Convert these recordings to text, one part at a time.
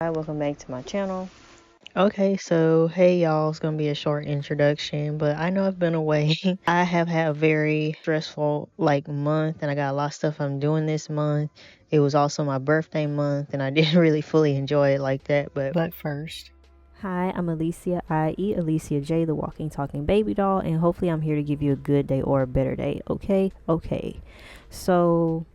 Hi, welcome back to my channel. Okay, so hey y'all, it's gonna be a short introduction, but I know I've been away. I have had a very stressful month, and I got a lot of stuff I'm doing this month. It was also my birthday month, and I didn't really fully enjoy it like that, but first. Hi, I'm Alicia, i.e. Alicia J, the walking, talking baby doll, and hopefully I'm here to give you a good day or a better day, okay? Okay, so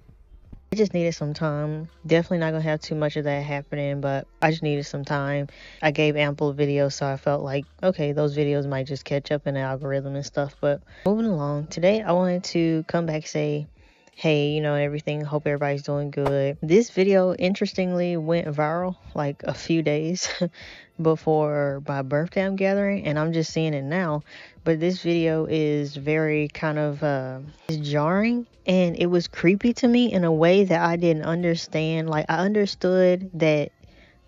I just needed some time. Definitely not gonna have too much of that happening, but I just needed some time. I gave ample videos, so I felt like, okay, those videos might just catch up in the algorithm and stuff. But moving along, today I wanted to come back and say, hey, everything. Hope everybody's doing good. This video, interestingly, went viral like a few days before my birthday I'm gathering, and I'm just seeing it now. But this video is very kind of jarring, and it was creepy to me in a way that I didn't understand. Like, I understood that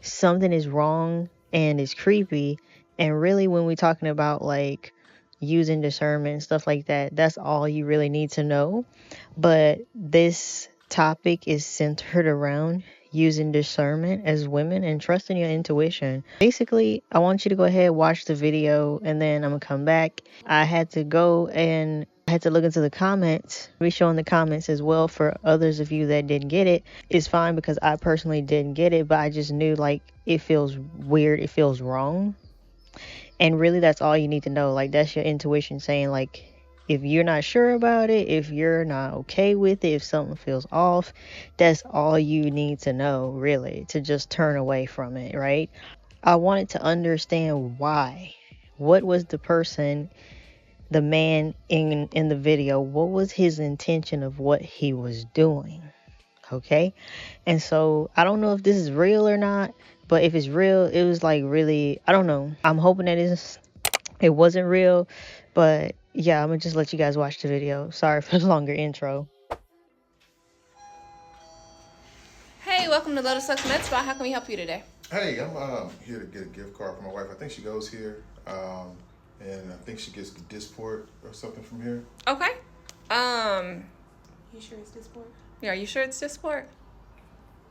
something is wrong and it's creepy, and really when we're talking about like using discernment and stuff like that, that's all you really need to know. But this topic is centered around using discernment as women and trusting your intuition. Basically, I want you to go ahead, watch the video, and then I'm gonna come back. I had to go and I had to look into the comments, re-showing the comments as well for others of you that didn't get it. It's fine because I personally didn't get it, but I just knew like it feels weird, it feels wrong. And really that's all you need to know. Like, that's your intuition saying, like, if you're not sure about it, if you're not okay with it, if something feels off, that's all you need to know, really, to just turn away from it, right? I wanted to understand why. What was the person, the man in the video, what was his intention of what he was doing? Okay? And so I don't know if this is real or not, but if it's real, it was like really, I don't know. I'm hoping that it wasn't real, but yeah, I'm gonna just let you guys watch the video. Sorry for the longer intro. Hey, welcome to Lotus Sucks Med Spa. How can we help you today? Hey, I'm here to get a gift card for my wife. I think she goes here, and I think she gets the Disport or something from here. Okay. You sure it's Disport? Yeah, are you sure it's Disport?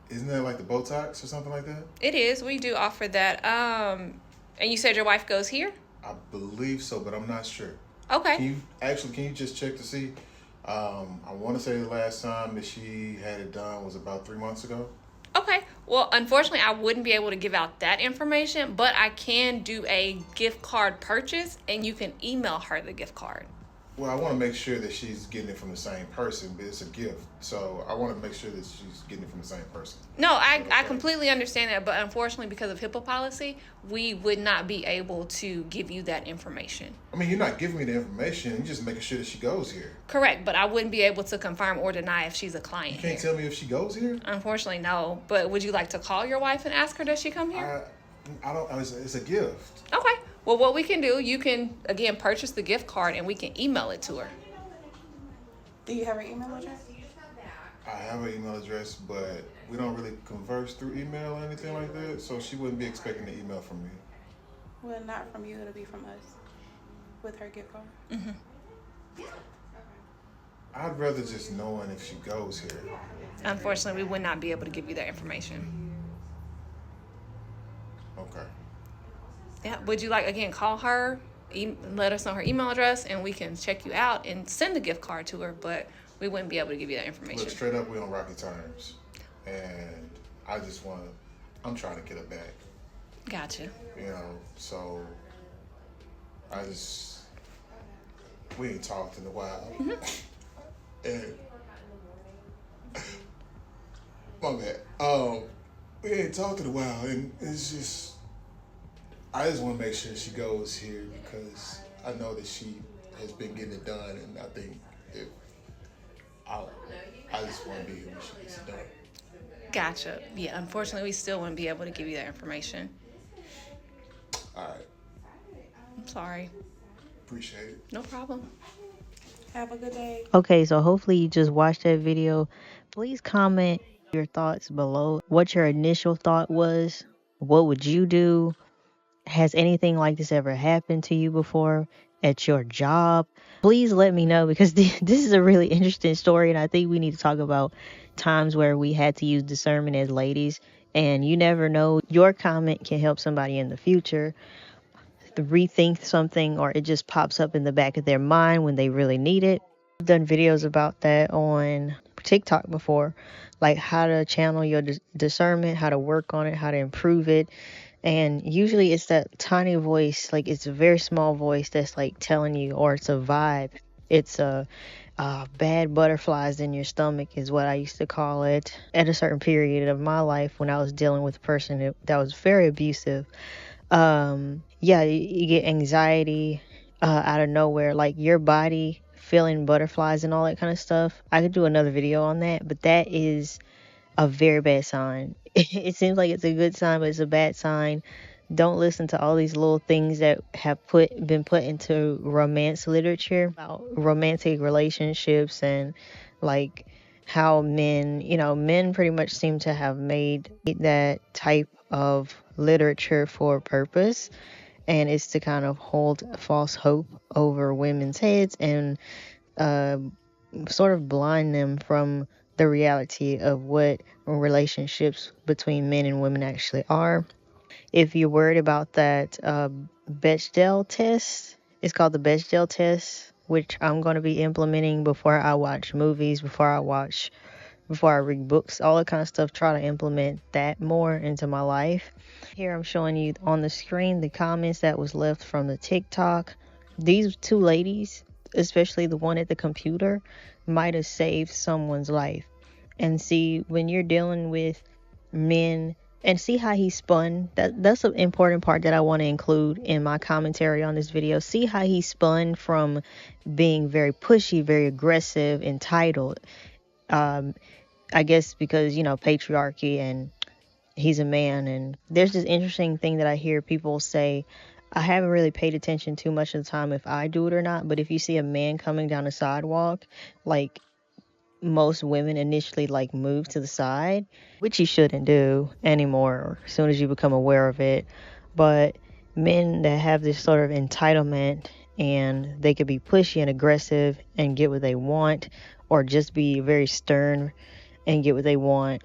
Isn't that like the Botox or something like that? It is. We do offer that. And you said your wife goes here? I believe so, but I'm not sure. Okay. Can you just check to see? I want to say the last time that she had it done was about 3 months ago. Okay. Well, unfortunately, I wouldn't be able to give out that information, but I can do a gift card purchase, and you can email her the gift card. Well, I want to make sure that she's getting it from the same person, but it's a gift. So I want to make sure that she's getting it from the same person. No, I completely understand that, but unfortunately, because of HIPAA policy, we would not be able to give you that information. I mean, you're not giving me the information. You're just making sure that she goes here. Correct, but I wouldn't be able to confirm or deny if she's a client. You can't here. tell me if she goes here? Unfortunately, no. But would you like to call your wife and ask her, does she come here? I don't. It's a gift. Okay. Well, what we can do, you can, again, purchase the gift card and we can email it to her. Do you have her email address? I have her email address, but we don't really converse through email or anything like that, so she wouldn't be expecting an email from me. Well, not from you. It'll be from us with her gift card. Mm-hmm. I'd rather just knowing if she goes here. Unfortunately, we would not be able to give you that information. Okay. Yeah. Would you like, again, call her, let us know her email address, and we can check you out and send the gift card to her, but we wouldn't be able to give you that information. Look, straight up, we on rocky terms. And I just want to, I'm trying to get her back. Gotcha. So we ain't talked in a while. Mm-hmm. And, my bad. We ain't talked in a while, and it's just, I just want to make sure she goes here because I know that she has been getting it done, and I think if I just want to be here when she gets it done. Gotcha. Yeah, unfortunately, we still wouldn't be able to give you that information. All right. I'm sorry. Appreciate it. No problem. Have a good day. Okay, so hopefully you just watched that video. Please comment your thoughts below. What your initial thought was. What would you do? Has anything like this ever happened to you before at your job? Please let me know, because this is a really interesting story, and I think we need to talk about times where we had to use discernment as ladies And you never know, your comment can help somebody in the future to rethink something, or it just pops up in the back of their mind when they really need it. I've done videos about that on TikTok before, like how to channel your discernment, how to work on it, how to improve it. And usually it's that tiny voice, like it's a very small voice that's like telling you, or it's a vibe. It's a bad butterflies in your stomach is what I used to call it at a certain period of my life when I was dealing with a person that was very abusive. Yeah, you get anxiety out of nowhere, like your body feeling butterflies and all that kind of stuff. I could do another video on that, but that is a very bad sign. It seems like it's a good sign, but it's a bad sign. Don't listen to all these little things that have been put into romance literature about romantic relationships, and like how men pretty much seem to have made that type of literature for a purpose, and it's to kind of hold false hope over women's heads and uh, sort of blind them from the reality of what relationships between men and women actually are. If you're worried about that Bechdel test, it's called the Bechdel test, which I'm going to be implementing before I watch movies, before I read books, all that kind of stuff. Try to implement that more into my life. Here I'm showing you on the screen the comments that was left from the TikTok. These two ladies, especially the one at the computer, might have saved someone's life. And see, when you're dealing with men, and see how he spun, that's an important part that I want to include in my commentary on this video. See how he spun from being very pushy, very aggressive, entitled. I guess because, patriarchy, and he's a man. And there's this interesting thing that I hear people say. I haven't really paid attention too much of the time if I do it or not, but if you see a man coming down a sidewalk, like, most women initially like move to the side, which you shouldn't do anymore as soon as you become aware of it. But men that have this sort of entitlement, and they could be pushy and aggressive and get what they want, or just be very stern and get what they want.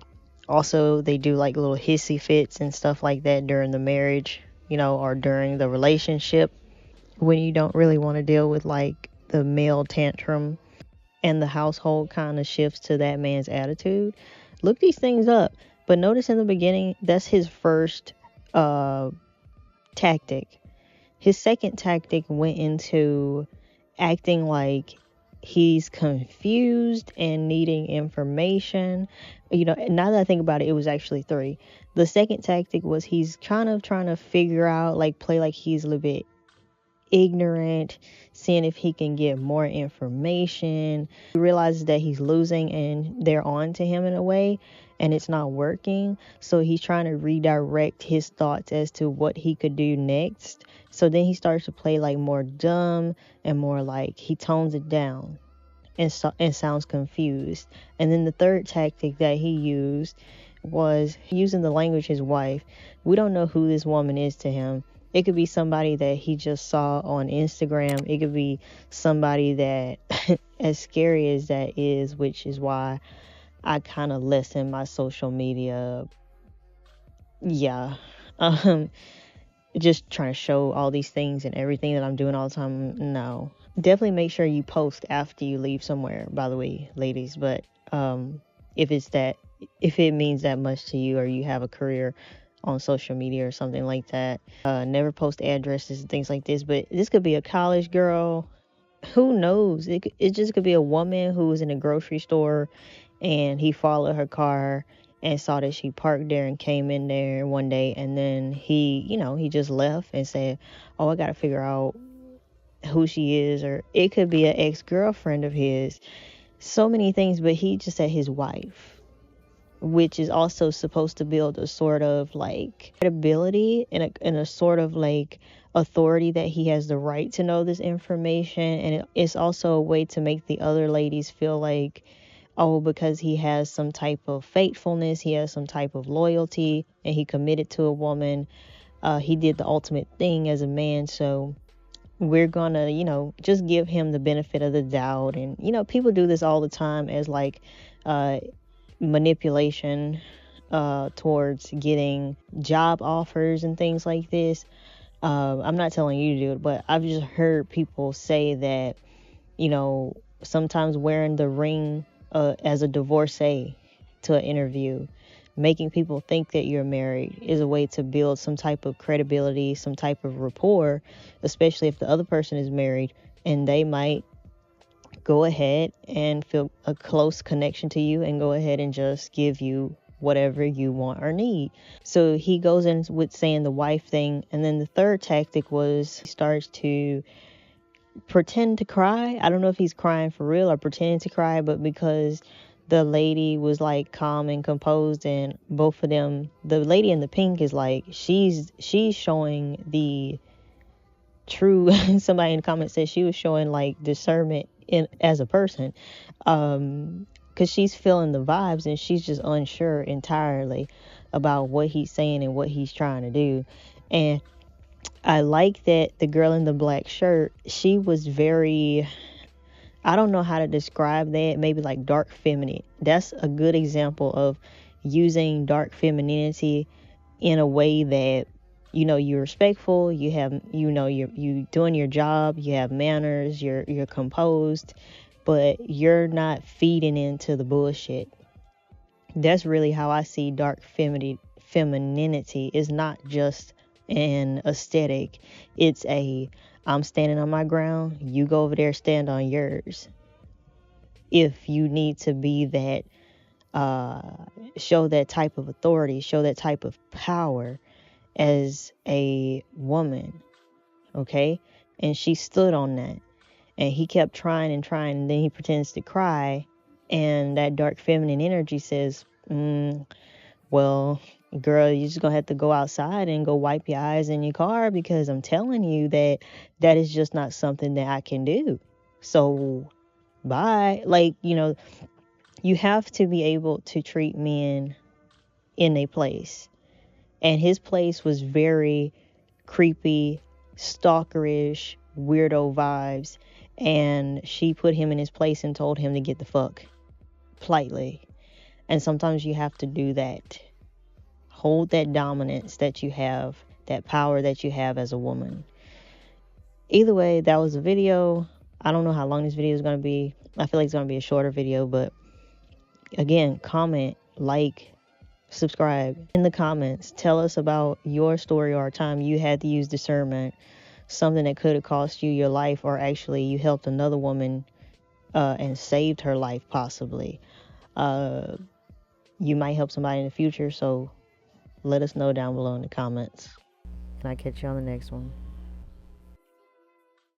Also, they do like little hissy fits and stuff like that during the marriage, or during the relationship, when you don't really want to deal with like the male tantrum, and the household kind of shifts to that man's attitude. Look these things up. But notice in the beginning, that's his first tactic. His second tactic went into acting like he's confused and needing information. Now that I think about it, it was actually three. The second tactic was he's kind of trying to figure out, like, play like he's a little bit ignorant, seeing if he can get more information. He realizes that he's losing and they're on to him in a way, and it's not working. So he's trying to redirect his thoughts as to what he could do next. So then he starts to play like more dumb, and more like he tones it down and sounds confused. And then the third tactic that he used was using the language his wife. We don't know who this woman is to him. It could be somebody that he just saw on Instagram. It could be somebody that, as scary as that is, which is why I kind of lessen my social media. Yeah. Just trying to show all these things and everything that I'm doing all the time. No. Definitely make sure you post after you leave somewhere, by the way, ladies. But if it means that much to you, or you have a career on social media or something like that, never post addresses and things like this. But this could be a college girl, who knows, it just could be a woman who was in a grocery store, and he followed her car and saw that she parked there and came in there one day, and then he just left and said, oh, I gotta figure out who she is. Or it could be an ex-girlfriend of his, so many things. But he just said his wife, which is also supposed to build a sort of like credibility and a sort of like authority that he has the right to know this information. And it's also a way to make the other ladies feel like, oh, because he has some type of faithfulness, he has some type of loyalty, and he committed to a woman, he did the ultimate thing as a man, so we're gonna just give him the benefit of the doubt. And people do this all the time as like manipulation, towards getting job offers and things like this. I'm not telling you to do it, but I've just heard people say that, you know, sometimes wearing the ring as a divorcee to an interview, making people think that you're married, is a way to build some type of credibility, some type of rapport, especially if the other person is married, and they might go ahead and feel a close connection to you and go ahead and just give you whatever you want or need. So he goes in with saying the wife thing, and then the third tactic was he starts to pretend to cry. I don't know if he's crying for real or pretending to cry, but because the lady was like calm and composed, and both of them, the lady in the pink is like, she's showing the true somebody in the comments said she was showing like discernment in as a person, because she's feeling the vibes and she's just unsure entirely about what he's saying and what he's trying to do. And I like that the girl in the black shirt, she was very, I don't know how to describe that, maybe like dark feminine. That's a good example of using dark femininity in a way that, you know, you're respectful, you have, you know, you doing your job, you have manners, you're composed, but you're not feeding into the bullshit. That's really how I see dark femininity. Is not just an aesthetic. It's a, I'm standing on my ground, you go over there, stand on yours. If you need to be that, show that type of authority, show that type of power as a woman, okay? And she stood on that. And he kept trying and trying, and then he pretends to cry, and that dark feminine energy says, well, girl, you're just gonna have to go outside and go wipe your eyes in your car, because I'm telling you that that is just not something that I can do. So bye. Like, you know, you have to be able to treat men in a place. And his place was very creepy, stalkerish, weirdo vibes. And she put him in his place and told him to get the fuck, politely. And sometimes you have to do that. Hold that dominance that you have, that power that you have as a woman. Either way, that was a video. I don't know how long this video is going to be. I feel like it's going to be a shorter video, but again, comment, like, subscribe. In the comments, tell us about your story or a time you had to use discernment, something that could have cost you your life, or actually you helped another woman and saved her life, possibly. You might help somebody in the future, so let us know down below in the comments. And I'll catch you on the next one.